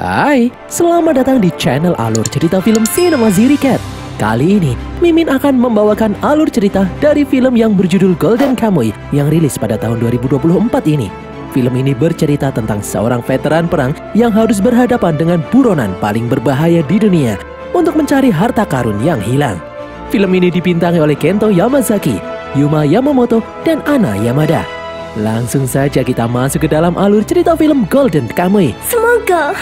Hai, selamat datang di channel Alur Cerita Film Cinema Ziricat. Kali ini, Mimin akan membawakan alur cerita dari film yang berjudul Golden Kamuy yang rilis pada tahun 2024 ini. Film ini bercerita tentang seorang veteran perang yang harus berhadapan dengan buronan paling berbahaya di dunia untuk mencari harta karun yang hilang. Film ini dibintangi oleh Kento Yamazaki, Yuma Yamamoto, dan Ana Yamada. Langsung saja kita masuk ke dalam alur cerita film Golden Kamuy. Semoga.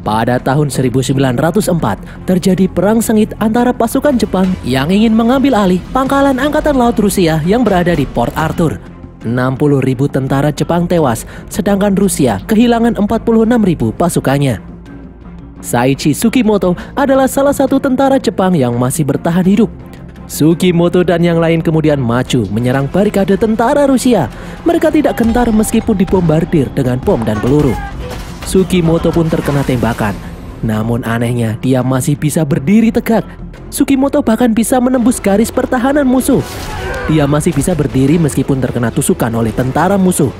Pada tahun 1904, terjadi perang sengit antara pasukan Jepang yang ingin mengambil alih pangkalan Angkatan Laut Rusia yang berada di Port Arthur. 60.000 tentara Jepang tewas, sedangkan Rusia kehilangan 46.000 pasukannya. Saichi Tsukimoto adalah salah satu tentara Jepang yang masih bertahan hidup. Tsukimoto dan yang lain kemudian maju menyerang barikade tentara Rusia. Mereka tidak gentar meskipun dibombardir dengan bom dan peluru. Tsukimoto pun terkena tembakan. Namun anehnya dia masih bisa berdiri tegak. Tsukimoto bahkan bisa menembus garis pertahanan musuh. Dia masih bisa berdiri meskipun terkena tusukan oleh tentara musuh.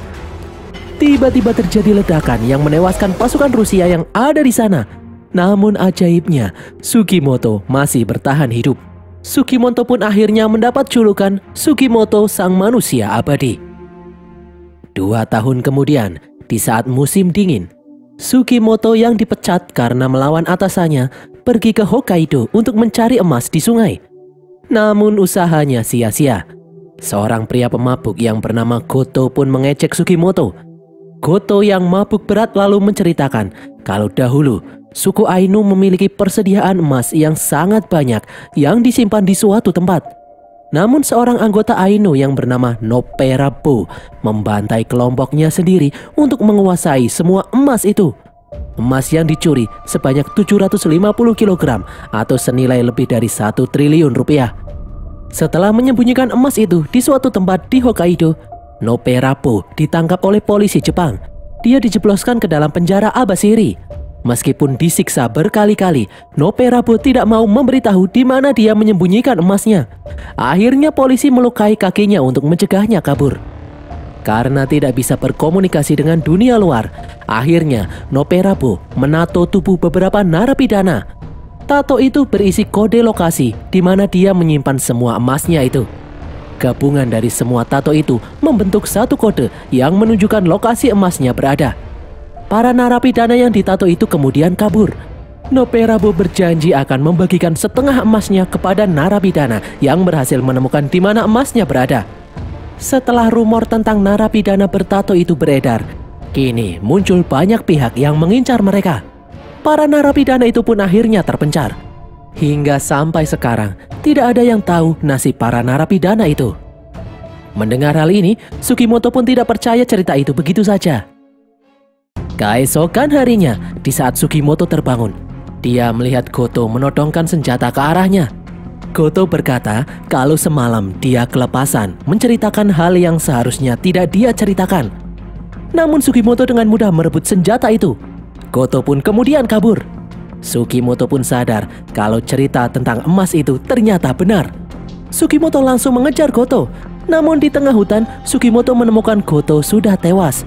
Tiba-tiba terjadi ledakan yang menewaskan pasukan Rusia yang ada di sana. Namun ajaibnya, Tsukimoto masih bertahan hidup. Tsukimoto pun akhirnya mendapat julukan Tsukimoto Sang Manusia Abadi. 2 tahun kemudian, di saat musim dingin, Tsukimoto yang dipecat karena melawan atasannya pergi ke Hokkaido untuk mencari emas di sungai. Namun usahanya sia-sia. Seorang pria pemabuk yang bernama Goto pun mengecek Tsukimoto. Goto yang mabuk berat lalu menceritakan kalau dahulu suku Ainu memiliki persediaan emas yang sangat banyak yang disimpan di suatu tempat. Namun seorang anggota Ainu yang bernama Noperabo membantai kelompoknya sendiri untuk menguasai semua emas itu. Emas yang dicuri sebanyak 750 kg atau senilai lebih dari 1 triliun rupiah. Setelah menyembunyikan emas itu di suatu tempat di Hokkaido, Noperabo ditangkap oleh polisi Jepang. Dia dijebloskan ke dalam penjara Abashiri. Meskipun disiksa berkali-kali, Noperabo tidak mau memberitahu di mana dia menyembunyikan emasnya. Akhirnya polisi melukai kakinya untuk mencegahnya kabur. Karena tidak bisa berkomunikasi dengan dunia luar, akhirnya Noperabo menato tubuh beberapa narapidana. Tato itu berisi kode lokasi di mana dia menyimpan semua emasnya itu. Gabungan dari semua tato itu membentuk satu kode yang menunjukkan lokasi emasnya berada. Para narapidana yang ditato itu kemudian kabur. Noperabo berjanji akan membagikan setengah emasnya kepada narapidana yang berhasil menemukan di mana emasnya berada. Setelah rumor tentang narapidana bertato itu beredar, kini muncul banyak pihak yang mengincar mereka. Para narapidana itu pun akhirnya terpencar. Hingga sampai sekarang, tidak ada yang tahu nasib para narapidana itu. Mendengar hal ini, Tsukimoto pun tidak percaya cerita itu begitu saja. Keesokan harinya, di saat Tsukimoto terbangun, dia melihat Goto menodongkan senjata ke arahnya. Goto berkata kalau semalam dia kelepasan menceritakan hal yang seharusnya tidak dia ceritakan. Namun Tsukimoto dengan mudah merebut senjata itu. Goto pun kemudian kabur. Tsukimoto pun sadar kalau cerita tentang emas itu ternyata benar. Tsukimoto langsung mengejar Goto. Namun di tengah hutan, Tsukimoto menemukan Goto sudah tewas.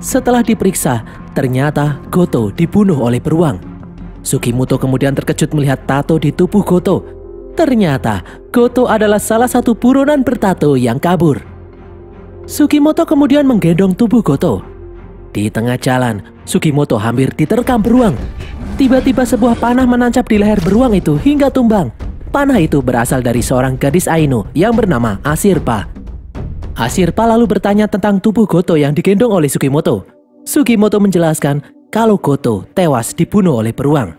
Setelah diperiksa, ternyata Goto dibunuh oleh beruang. Tsukimoto kemudian terkejut melihat tato di tubuh Goto. Ternyata Goto adalah salah satu buronan bertato yang kabur. Tsukimoto kemudian menggendong tubuh Goto. Di tengah jalan, Tsukimoto hampir diterkam beruang. Tiba-tiba sebuah panah menancap di leher beruang itu hingga tumbang. Panah itu berasal dari seorang gadis Ainu yang bernama Ashirpa. Ashirpa lalu bertanya tentang tubuh Goto yang digendong oleh Tsukimoto. Tsukimoto menjelaskan kalau Goto tewas dibunuh oleh beruang.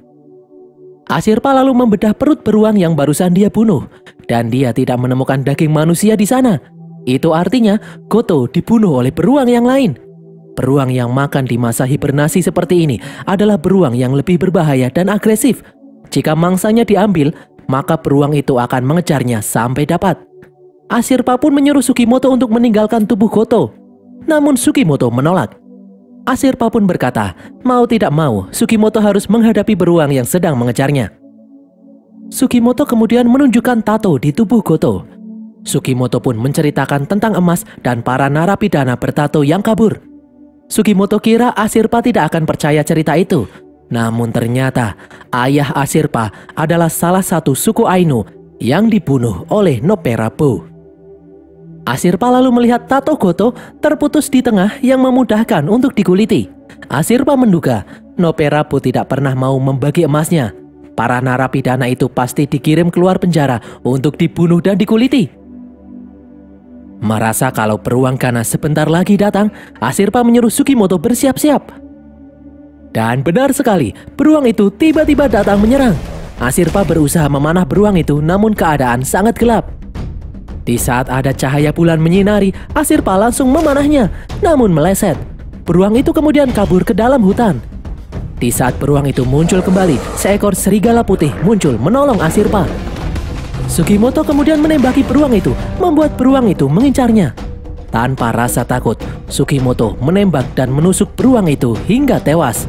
Ashirpa lalu membedah perut beruang yang barusan dia bunuh, dan dia tidak menemukan daging manusia di sana. Itu artinya Goto dibunuh oleh beruang yang lain. Beruang yang makan di masa hibernasi seperti ini adalah beruang yang lebih berbahaya dan agresif. Jika mangsanya diambil, maka beruang itu akan mengejarnya sampai dapat. Ashirpa pun menyuruh Tsukimoto untuk meninggalkan tubuh Goto. Namun Tsukimoto menolak. Ashirpa pun berkata, mau tidak mau, Tsukimoto harus menghadapi beruang yang sedang mengejarnya. Tsukimoto kemudian menunjukkan tato di tubuh Goto. Sugimoto pun menceritakan tentang emas dan para narapidana bertato yang kabur. Sugimoto kira Ashirpa tidak akan percaya cerita itu. Namun ternyata ayah Ashirpa adalah salah satu suku Ainu yang dibunuh oleh Noperabu. Ashirpa lalu melihat tato Goto terputus di tengah yang memudahkan untuk dikuliti. Ashirpa menduga Noperabu tidak pernah mau membagi emasnya. Para narapidana itu pasti dikirim keluar penjara untuk dibunuh dan dikuliti. Merasa kalau beruang ganas sebentar lagi datang, Ashirpa menyuruh Sugimoto bersiap-siap. Dan benar sekali, beruang itu tiba-tiba datang menyerang. Ashirpa berusaha memanah beruang itu, namun keadaan sangat gelap. Di saat ada cahaya bulan menyinari, Ashirpa langsung memanahnya, namun meleset. Beruang itu kemudian kabur ke dalam hutan. Di saat beruang itu muncul kembali, seekor serigala putih muncul menolong Ashirpa. Sugimoto kemudian menembaki beruang itu, membuat beruang itu mengincarnya. Tanpa rasa takut, Sugimoto menembak dan menusuk beruang itu hingga tewas.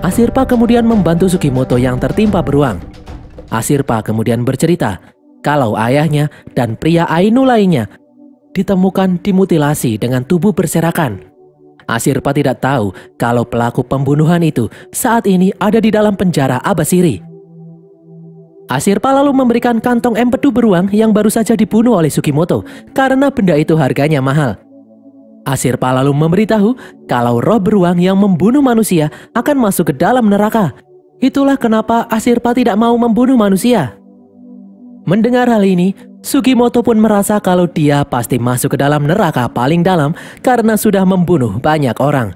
Ashirpa kemudian membantu Sugimoto yang tertimpa beruang. Ashirpa kemudian bercerita kalau ayahnya dan pria Ainu lainnya ditemukan dimutilasi dengan tubuh berserakan. Ashirpa tidak tahu kalau pelaku pembunuhan itu saat ini ada di dalam penjara Abashiri. Ashirpa lalu memberikan kantong empedu beruang yang baru saja dibunuh oleh Sugimoto karena benda itu harganya mahal. Ashirpa lalu memberitahu kalau roh beruang yang membunuh manusia akan masuk ke dalam neraka. Itulah kenapa Ashirpa tidak mau membunuh manusia. Mendengar hal ini, Sugimoto pun merasa kalau dia pasti masuk ke dalam neraka paling dalam karena sudah membunuh banyak orang.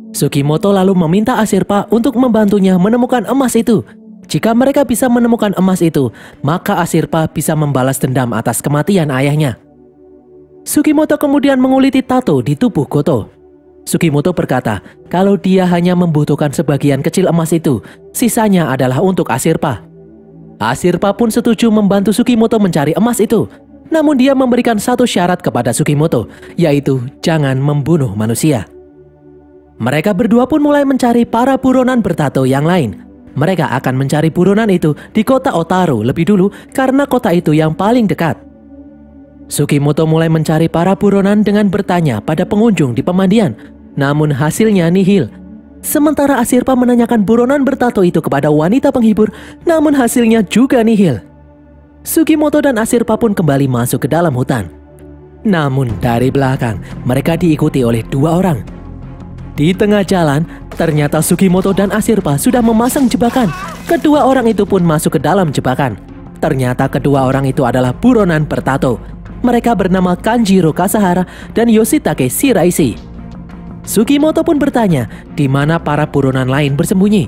Sugimoto lalu meminta Ashirpa untuk membantunya menemukan emas itu. Jika mereka bisa menemukan emas itu, maka Ashirpa bisa membalas dendam atas kematian ayahnya. Sugimoto kemudian menguliti tato di tubuh Goto. Sugimoto berkata kalau dia hanya membutuhkan sebagian kecil emas itu, sisanya adalah untuk Ashirpa. Ashirpa pun setuju membantu Sugimoto mencari emas itu. Namun dia memberikan satu syarat kepada Sugimoto, yaitu jangan membunuh manusia. Mereka berdua pun mulai mencari para buronan bertato yang lain. Mereka akan mencari buronan itu di kota Otaru lebih dulu karena kota itu yang paling dekat. Sugimoto mulai mencari para buronan dengan bertanya pada pengunjung di pemandian, namun hasilnya nihil. Sementara Ashirpa menanyakan buronan bertato itu kepada wanita penghibur, namun hasilnya juga nihil. Sugimoto dan Ashirpa pun kembali masuk ke dalam hutan. Namun dari belakang mereka diikuti oleh dua orang. Di tengah jalan, ternyata Sugimoto dan Ashirpa sudah memasang jebakan. Kedua orang itu pun masuk ke dalam jebakan. Ternyata kedua orang itu adalah buronan bertato. Mereka bernama Kanjiro Kasahara dan Yoshitake Shiraishi. Sugimoto pun bertanya di mana para buronan lain bersembunyi.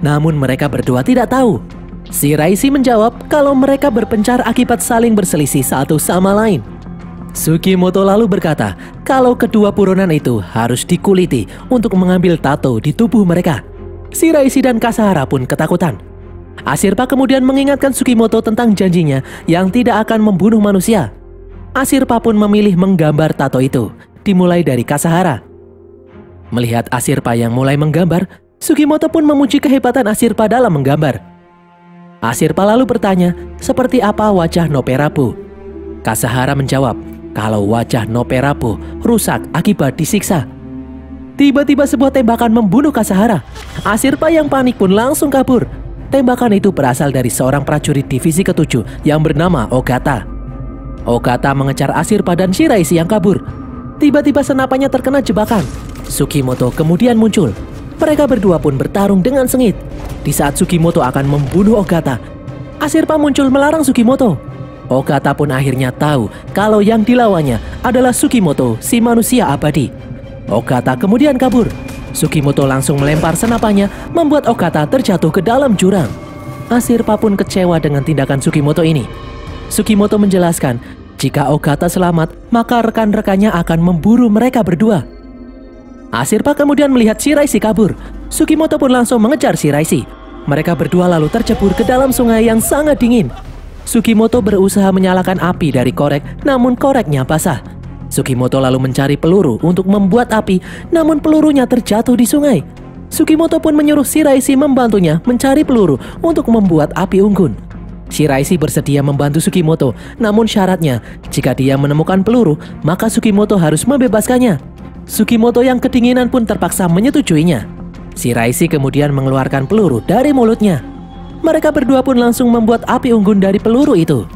Namun mereka berdua tidak tahu. Shiraishi menjawab kalau mereka berpencar akibat saling berselisih satu sama lain. Sugimoto lalu berkata kalau kedua buronan itu harus dikuliti untuk mengambil tato di tubuh mereka. Shiraishi dan Kasahara pun ketakutan. Ashirpa kemudian mengingatkan Sugimoto tentang janjinya yang tidak akan membunuh manusia. Ashirpa pun memilih menggambar tato itu, dimulai dari Kasahara. Melihat Ashirpa yang mulai menggambar, Sugimoto pun memuji kehebatan Ashirpa dalam menggambar. Ashirpa lalu bertanya seperti apa wajah Noperabu. Kasahara menjawab kalau wajah Noperabu rusak akibat disiksa. Tiba-tiba sebuah tembakan membunuh Kasahara. Ashirpa yang panik pun langsung kabur. Tembakan itu berasal dari seorang prajurit divisi ke-7 yang bernama Ogata. Ogata mengejar Ashirpa dan Shiraishi yang kabur. Tiba-tiba senapannya terkena jebakan. Sugimoto kemudian muncul. Mereka berdua pun bertarung dengan sengit. Di saat Sugimoto akan membunuh Ogata, Ashirpa muncul melarang Sugimoto. Ogata pun akhirnya tahu kalau yang dilawannya adalah Sugimoto, si manusia abadi. Ogata kemudian kabur. Sugimoto langsung melempar senapannya, membuat Ogata terjatuh ke dalam jurang. Ashirpa pun kecewa dengan tindakan Sugimoto ini. Sugimoto menjelaskan, jika Ogata selamat, maka rekan-rekannya akan memburu mereka berdua. Ashirpa kemudian melihat Shiraishi kabur. Sugimoto pun langsung mengejar Shiraishi. Mereka berdua lalu tercebur ke dalam sungai yang sangat dingin. Sugimoto berusaha menyalakan api dari korek, namun koreknya basah. Sugimoto lalu mencari peluru untuk membuat api, namun pelurunya terjatuh di sungai. Sugimoto pun menyuruh Shiraishi membantunya mencari peluru untuk membuat api unggun. Shiraishi bersedia membantu Sugimoto, namun syaratnya jika dia menemukan peluru, maka Sugimoto harus membebaskannya. Sugimoto yang kedinginan pun terpaksa menyetujuinya. Shiraishi kemudian mengeluarkan peluru dari mulutnya. Mereka berdua pun langsung membuat api unggun dari peluru itu.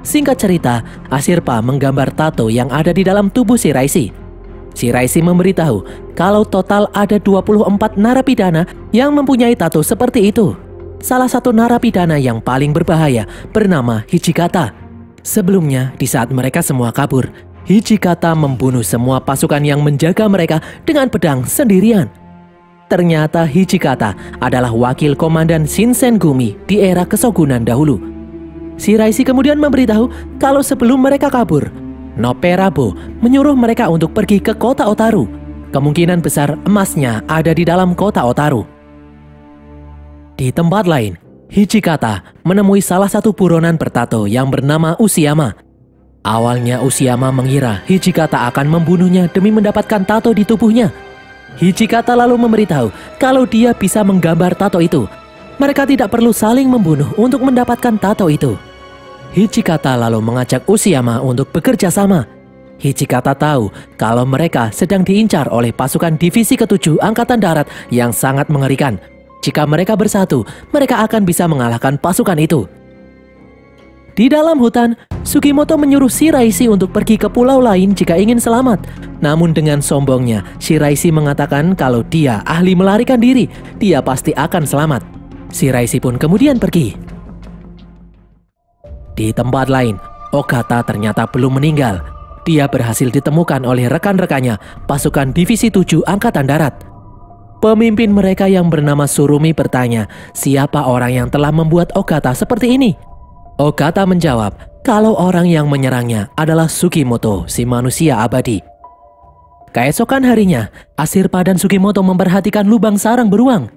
Singkat cerita, Ashirpa menggambar tato yang ada di dalam tubuh Shiraishi. Shiraishi memberitahu kalau total ada 24 narapidana yang mempunyai tato seperti itu. Salah satu narapidana yang paling berbahaya bernama Hijikata. Sebelumnya, di saat mereka semua kabur, Hijikata membunuh semua pasukan yang menjaga mereka dengan pedang sendirian. Ternyata Hijikata adalah wakil komandan Shinsengumi di era kesogunan dahulu. Shiraishi kemudian memberitahu kalau sebelum mereka kabur, Noperabo menyuruh mereka untuk pergi ke kota Otaru. Kemungkinan besar emasnya ada di dalam kota Otaru. Di tempat lain, Hijikata menemui salah satu buronan bertato yang bernama Ushiama. Awalnya Ushiama mengira Hijikata akan membunuhnya demi mendapatkan tato di tubuhnya. Hijikata lalu memberitahu kalau dia bisa menggambar tato itu. Mereka tidak perlu saling membunuh untuk mendapatkan tato itu. Hijikata lalu mengajak Ushiama untuk bekerja sama. Hijikata tahu kalau mereka sedang diincar oleh pasukan divisi ke-7 Angkatan Darat yang sangat mengerikan. Jika mereka bersatu, mereka akan bisa mengalahkan pasukan itu. Di dalam hutan, Sugimoto menyuruh Shiraishi untuk pergi ke pulau lain jika ingin selamat. Namun dengan sombongnya, Shiraishi mengatakan kalau dia ahli melarikan diri, dia pasti akan selamat. Shiraishi pun kemudian pergi. Di tempat lain, Ogata ternyata belum meninggal. Dia berhasil ditemukan oleh rekan-rekannya, pasukan divisi 7 Angkatan Darat. Pemimpin mereka yang bernama Surumi bertanya, siapa orang yang telah membuat Ogata seperti ini? Ogata menjawab, kalau orang yang menyerangnya adalah Sugimoto, si manusia abadi. Keesokan harinya, Ashirpa dan Sugimoto memperhatikan lubang sarang beruang.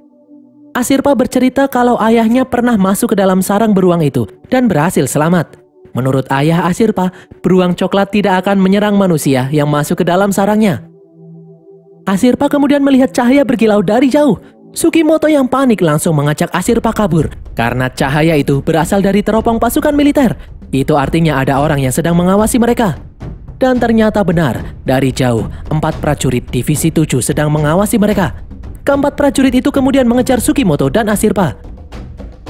Ashirpa bercerita kalau ayahnya pernah masuk ke dalam sarang beruang itu dan berhasil selamat. Menurut ayah Ashirpa, beruang coklat tidak akan menyerang manusia yang masuk ke dalam sarangnya. Ashirpa kemudian melihat cahaya berkilau dari jauh. Sugimoto yang panik langsung mengajak Ashirpa kabur karena cahaya itu berasal dari teropong pasukan militer. Itu artinya ada orang yang sedang mengawasi mereka. Dan ternyata benar, dari jauh 4 prajurit divisi 7 sedang mengawasi mereka. Keempat prajurit itu kemudian mengejar Sugimoto dan Ashirpa.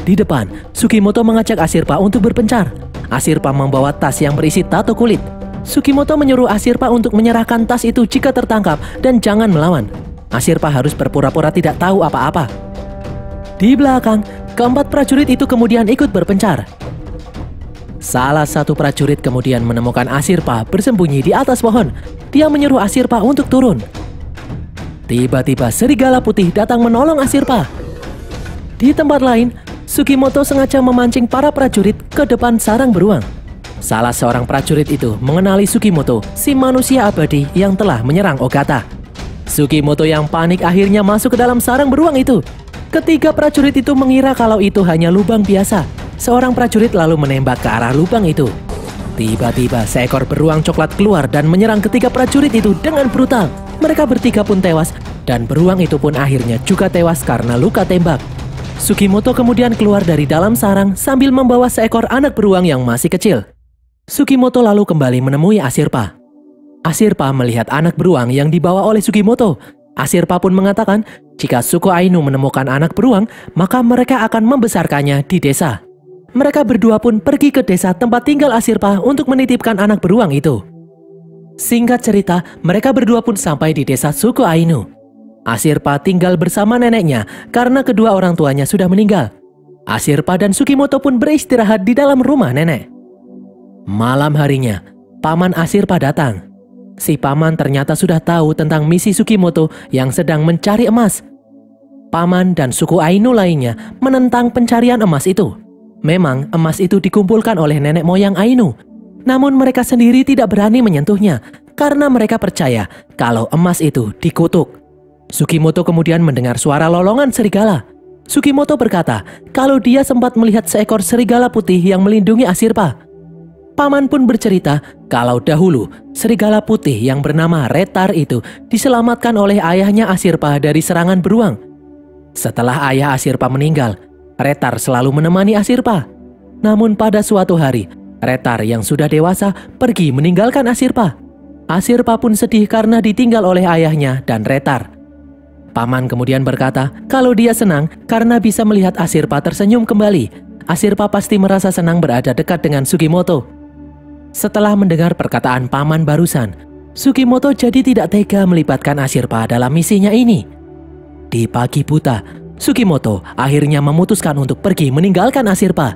Di depan, Sugimoto mengajak Ashirpa untuk berpencar. Ashirpa membawa tas yang berisi tato kulit. Sugimoto menyuruh Ashirpa untuk menyerahkan tas itu jika tertangkap dan jangan melawan. Ashirpa harus berpura-pura tidak tahu apa-apa. Di belakang, keempat prajurit itu kemudian ikut berpencar. Salah satu prajurit kemudian menemukan Ashirpa bersembunyi di atas pohon. Dia menyuruh Ashirpa untuk turun. Tiba-tiba serigala putih datang menolong Ashirpa. Di tempat lain, Sugimoto sengaja memancing para prajurit ke depan sarang beruang. Salah seorang prajurit itu mengenali Sugimoto, si manusia abadi yang telah menyerang Ogata. Sugimoto yang panik akhirnya masuk ke dalam sarang beruang itu. Ketiga prajurit itu mengira kalau itu hanya lubang biasa. Seorang prajurit lalu menembak ke arah lubang itu. Tiba-tiba seekor beruang coklat keluar dan menyerang ketiga prajurit itu dengan brutal. Mereka bertiga pun tewas dan beruang itu pun akhirnya juga tewas karena luka tembak. Sugimoto kemudian keluar dari dalam sarang sambil membawa seekor anak beruang yang masih kecil. Sugimoto lalu kembali menemui Ashirpa. Ashirpa melihat anak beruang yang dibawa oleh Sugimoto. Ashirpa pun mengatakan jika suku Ainu menemukan anak beruang, maka mereka akan membesarkannya di desa. Mereka berdua pun pergi ke desa tempat tinggal Ashirpa untuk menitipkan anak beruang itu. Singkat cerita, mereka berdua pun sampai di desa suku Ainu. Ashirpa tinggal bersama neneknya karena kedua orang tuanya sudah meninggal. Ashirpa dan Sugimoto pun beristirahat di dalam rumah nenek. Malam harinya, paman Ashirpa datang. Si paman ternyata sudah tahu tentang misi Sugimoto yang sedang mencari emas. Paman dan suku Ainu lainnya menentang pencarian emas itu. Memang emas itu dikumpulkan oleh nenek moyang Ainu. Namun mereka sendiri tidak berani menyentuhnya karena mereka percaya kalau emas itu dikutuk. Sugimoto kemudian mendengar suara lolongan serigala. Sugimoto berkata kalau dia sempat melihat seekor serigala putih yang melindungi Ashirpa. Paman pun bercerita kalau dahulu serigala putih yang bernama Retar itu diselamatkan oleh ayahnya Ashirpa dari serangan beruang. Setelah ayah Ashirpa meninggal, Retar selalu menemani Ashirpa. Namun pada suatu hari, Retar yang sudah dewasa pergi meninggalkan Asirpa. Asirpa pun sedih karena ditinggal oleh ayahnya dan Retar. Paman kemudian berkata kalau dia senang karena bisa melihat Asirpa tersenyum kembali. Asirpa pasti merasa senang berada dekat dengan Sugimoto. Setelah mendengar perkataan paman barusan, Sugimoto jadi tidak tega melibatkan Asirpa dalam misinya ini. Di pagi buta, Sugimoto akhirnya memutuskan untuk pergi meninggalkan Asirpa.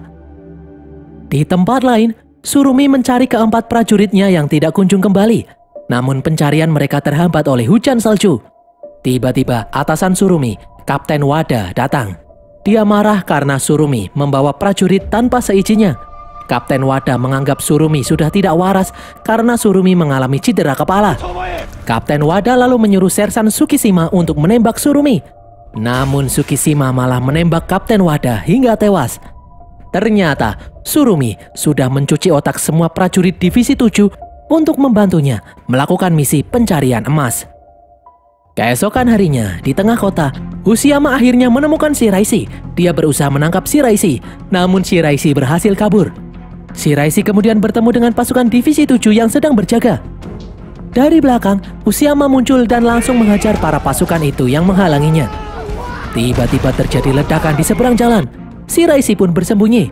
Di tempat lain, Surumi mencari keempat prajuritnya yang tidak kunjung kembali. Namun pencarian mereka terhambat oleh hujan salju. Tiba-tiba atasan Surumi, Kapten Wada, datang. Dia marah karena Surumi membawa prajurit tanpa seizinnya. Kapten Wada menganggap Surumi sudah tidak waras karena Surumi mengalami cedera kepala. Kapten Wada lalu menyuruh Sersan Tsukishima untuk menembak Surumi. Namun Tsukishima malah menembak Kapten Wada hingga tewas. Ternyata Surumi sudah mencuci otak semua prajurit Divisi 7 untuk membantunya melakukan misi pencarian emas. Keesokan harinya, di tengah kota, Ushiyama akhirnya menemukan Shiraishi. Dia berusaha menangkap Shiraishi, namun Shiraishi berhasil kabur. Shiraishi kemudian bertemu dengan pasukan Divisi 7 yang sedang berjaga. Dari belakang, Ushiyama muncul dan langsung menghajar para pasukan itu yang menghalanginya. Tiba-tiba terjadi ledakan di seberang jalan. Shiraishi pun bersembunyi.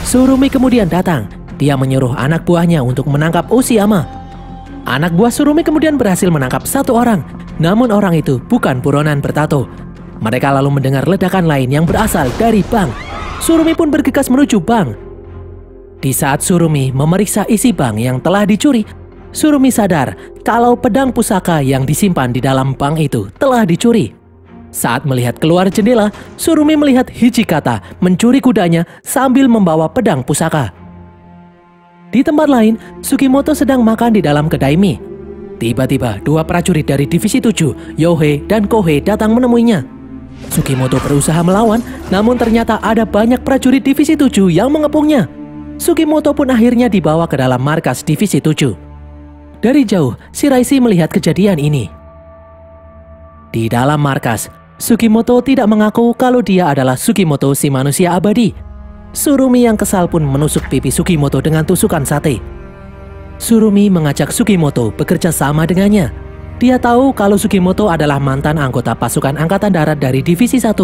Surumi kemudian datang. Dia menyuruh anak buahnya untuk menangkap Ushiyama. Anak buah Surumi kemudian berhasil menangkap satu orang. Namun orang itu bukan buronan bertato. Mereka lalu mendengar ledakan lain yang berasal dari bank. Surumi pun bergegas menuju bank. Di saat Surumi memeriksa isi bank yang telah dicuri, Surumi sadar kalau pedang pusaka yang disimpan di dalam bank itu telah dicuri. Saat melihat keluar jendela, Surumi melihat Hijikata mencuri kudanya sambil membawa pedang pusaka. Di tempat lain, Sugimoto sedang makan di dalam kedai mie. Tiba-tiba dua prajurit dari Divisi 7, Yohei dan Kohei datang menemuinya. Sugimoto berusaha melawan, namun ternyata ada banyak prajurit Divisi 7 yang mengepungnya. Sugimoto pun akhirnya dibawa ke dalam markas Divisi 7. Dari jauh, Shiraishi melihat kejadian ini. Di dalam markas, Sugimoto tidak mengaku kalau dia adalah Sugimoto si manusia abadi. Surumi yang kesal pun menusuk pipi Sugimoto dengan tusukan sate. Surumi mengajak Sugimoto bekerja sama dengannya. Dia tahu kalau Sugimoto adalah mantan anggota pasukan angkatan darat dari Divisi 1.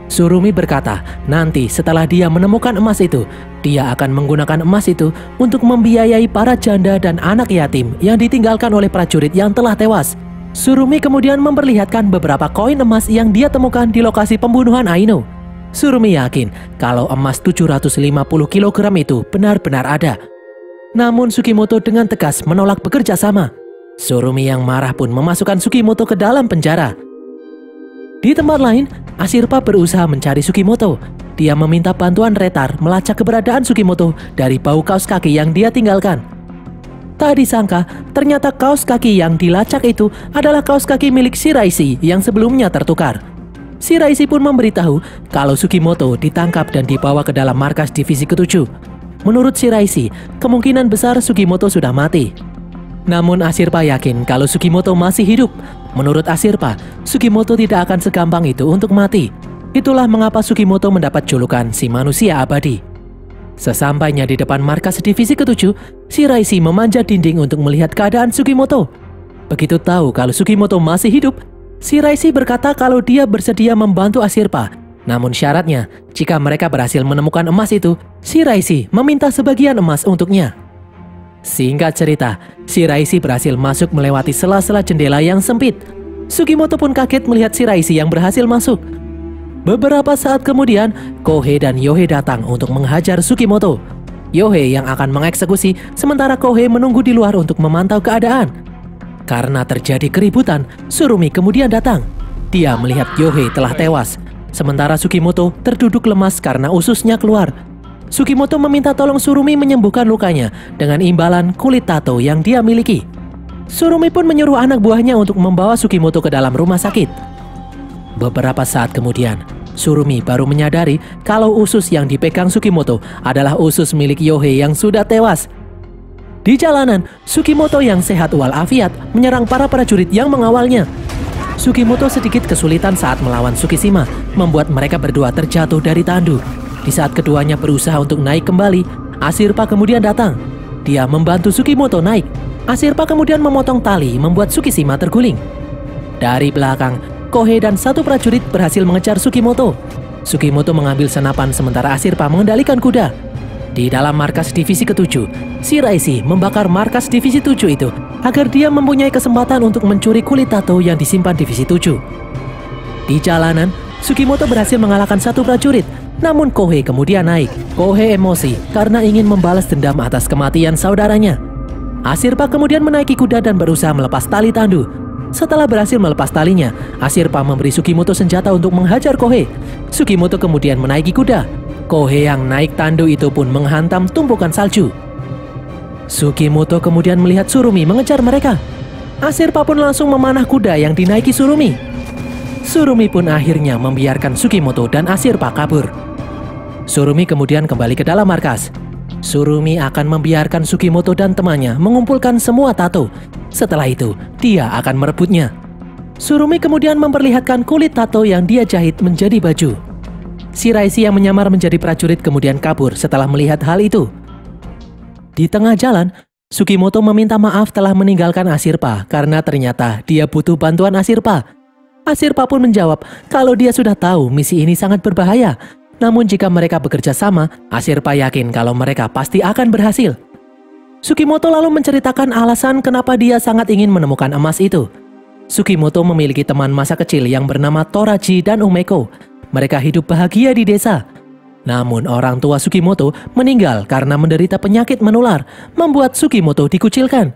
Surumi berkata, nanti setelah dia menemukan emas itu, dia akan menggunakan emas itu untuk membiayai para janda dan anak yatim yang ditinggalkan oleh prajurit yang telah tewas. Surumi kemudian memperlihatkan beberapa koin emas yang dia temukan di lokasi pembunuhan Aino. Surumi yakin kalau emas 750 kg itu benar-benar ada. Namun Sugimoto dengan tegas menolak bekerja sama. Surumi yang marah pun memasukkan Sugimoto ke dalam penjara. Di tempat lain, Asirpa berusaha mencari Sugimoto. Dia meminta bantuan Retar melacak keberadaan Sugimoto dari bau kaos kaki yang dia tinggalkan. Tak disangka, ternyata kaos kaki yang dilacak itu adalah kaos kaki milik Shiraishi yang sebelumnya tertukar. Shiraishi pun memberitahu kalau Sugimoto ditangkap dan dibawa ke dalam markas Divisi ke-7. Menurut Shiraishi, kemungkinan besar Sugimoto sudah mati. Namun Asirpa yakin kalau Sugimoto masih hidup. Menurut Asirpa, Sugimoto tidak akan segampang itu untuk mati. Itulah mengapa Sugimoto mendapat julukan si manusia abadi. Sesampainya di depan markas Divisi ke-7, Shiraishi memanjat dinding untuk melihat keadaan Sugimoto. Begitu tahu kalau Sugimoto masih hidup, Shiraishi berkata kalau dia bersedia membantu Asirpa. Namun syaratnya, jika mereka berhasil menemukan emas itu, Shiraishi meminta sebagian emas untuknya. Singkat cerita, Shiraishi berhasil masuk melewati sela-sela jendela yang sempit. Sugimoto pun kaget melihat Shiraishi yang berhasil masuk. Beberapa saat kemudian, Kohei dan Yohei datang untuk menghajar Sugimoto. Yohei yang akan mengeksekusi, sementara Kohei menunggu di luar untuk memantau keadaan. Karena terjadi keributan, Surumi kemudian datang. Dia melihat Yohei telah tewas, sementara Sugimoto terduduk lemas karena ususnya keluar. Sugimoto meminta tolong Surumi menyembuhkan lukanya dengan imbalan kulit tato yang dia miliki. Surumi pun menyuruh anak buahnya untuk membawa Sugimoto ke dalam rumah sakit. Beberapa saat kemudian, Surumi baru menyadari kalau usus yang dipegang Sugimoto adalah usus milik Yohei yang sudah tewas. Di jalanan, Sugimoto yang sehat walafiat menyerang para prajurit yang mengawalnya. Sugimoto sedikit kesulitan saat melawan Tsukishima, membuat mereka berdua terjatuh dari tandu. Di saat keduanya berusaha untuk naik kembali, Ashirpa kemudian datang. Dia membantu Sugimoto naik. Ashirpa kemudian memotong tali membuat Tsukishima terguling. Dari belakang, Kohei dan satu prajurit berhasil mengejar Sugimoto. Sugimoto mengambil senapan sementara Ashirpa mengendalikan kuda. Di dalam markas divisi ke-7, Shiraishi membakar markas divisi 7 itu agar dia mempunyai kesempatan untuk mencuri kulit tato yang disimpan divisi 7. Di jalanan, Sugimoto berhasil mengalahkan satu prajurit, namun Kohei kemudian naik. Kohei emosi karena ingin membalas dendam atas kematian saudaranya. Ashirpa kemudian menaiki kuda dan berusaha melepas tali tandu. Setelah berhasil melepas talinya, Ashirpa memberi Sugimoto senjata untuk menghajar Kohei. Sugimoto kemudian menaiki kuda. Kohei yang naik tandu itu pun menghantam tumpukan salju. Sugimoto kemudian melihat Tsurumi mengejar mereka. Ashirpa pun langsung memanah kuda yang dinaiki Tsurumi. Tsurumi pun akhirnya membiarkan Sugimoto dan Ashirpa kabur. Tsurumi kemudian kembali ke dalam markas. Tsurumi akan membiarkan Sugimoto dan temannya mengumpulkan semua tato. Setelah itu, dia akan merebutnya. Tsurumi kemudian memperlihatkan kulit tato yang dia jahit menjadi baju. Shiraishi yang menyamar menjadi prajurit kemudian kabur setelah melihat hal itu. Di tengah jalan, Sugimoto meminta maaf telah meninggalkan Ashirpa karena ternyata dia butuh bantuan Ashirpa. Ashirpa pun menjawab kalau dia sudah tahu misi ini sangat berbahaya. Namun jika mereka bekerja sama, Ashirpa yakin kalau mereka pasti akan berhasil. Sugimoto lalu menceritakan alasan kenapa dia sangat ingin menemukan emas itu. Sugimoto memiliki teman masa kecil yang bernama Toraji dan Umeko. Mereka hidup bahagia di desa. Namun orang tua Sugimoto meninggal karena menderita penyakit menular, membuat Sugimoto dikucilkan.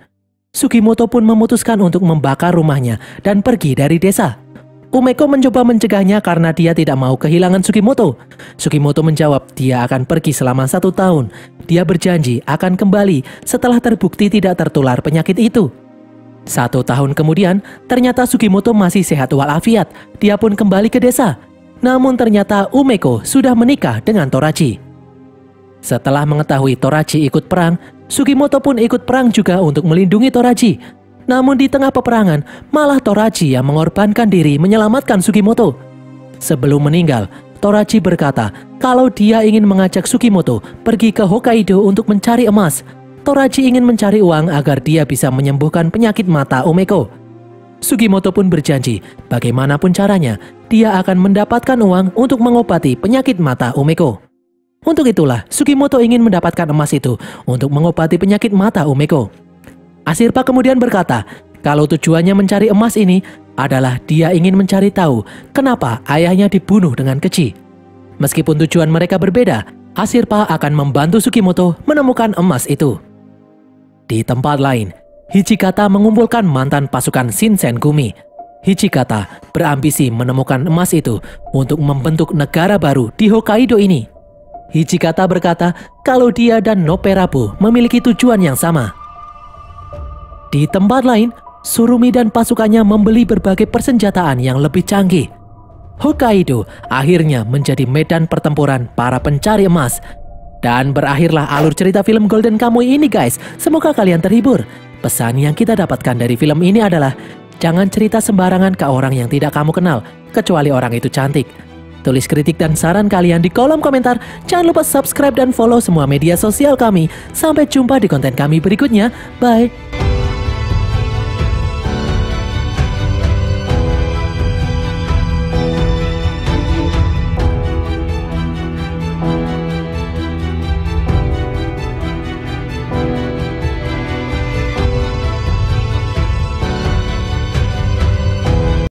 Sugimoto pun memutuskan untuk membakar rumahnya dan pergi dari desa. Umeko mencoba mencegahnya karena dia tidak mau kehilangan Sugimoto. Sugimoto menjawab dia akan pergi selama 1 tahun. Dia berjanji akan kembali setelah terbukti tidak tertular penyakit itu. 1 tahun kemudian, ternyata Sugimoto masih sehat walafiat. Dia pun kembali ke desa. Namun ternyata Umeko sudah menikah dengan Toraji. Setelah mengetahui Toraji ikut perang, Sugimoto pun ikut perang juga untuk melindungi Toraji. Namun di tengah peperangan, malah Toraji yang mengorbankan diri menyelamatkan Sugimoto. Sebelum meninggal, Toraji berkata kalau dia ingin mengajak Sugimoto pergi ke Hokkaido untuk mencari emas. Toraji ingin mencari uang agar dia bisa menyembuhkan penyakit mata Umeko. Sugimoto pun berjanji, bagaimanapun caranya, dia akan mendapatkan uang untuk mengobati penyakit mata Umeko. Untuk itulah, Sugimoto ingin mendapatkan emas itu untuk mengobati penyakit mata Umeko. Ashirpa kemudian berkata, kalau tujuannya mencari emas ini adalah dia ingin mencari tahu kenapa ayahnya dibunuh dengan keji. Meskipun tujuan mereka berbeda, Ashirpa akan membantu Sugimoto menemukan emas itu. Di tempat lain, Hijikata mengumpulkan mantan pasukan Shinsengumi. Hijikata berambisi menemukan emas itu untuk membentuk negara baru di Hokkaido ini. Hijikata berkata kalau dia dan Noperabu memiliki tujuan yang sama. Di tempat lain, Tsurumi dan pasukannya membeli berbagai persenjataan yang lebih canggih. Hokkaido akhirnya menjadi medan pertempuran para pencari emas. Dan berakhirlah alur cerita film Golden Kamuy ini guys. Semoga kalian terhibur. Pesan yang kita dapatkan dari film ini adalah jangan cerita sembarangan ke orang yang tidak kamu kenal, kecuali orang itu cantik. Tulis kritik dan saran kalian di kolom komentar. Jangan lupa subscribe dan follow semua media sosial kami. Sampai jumpa di konten kami berikutnya. Bye.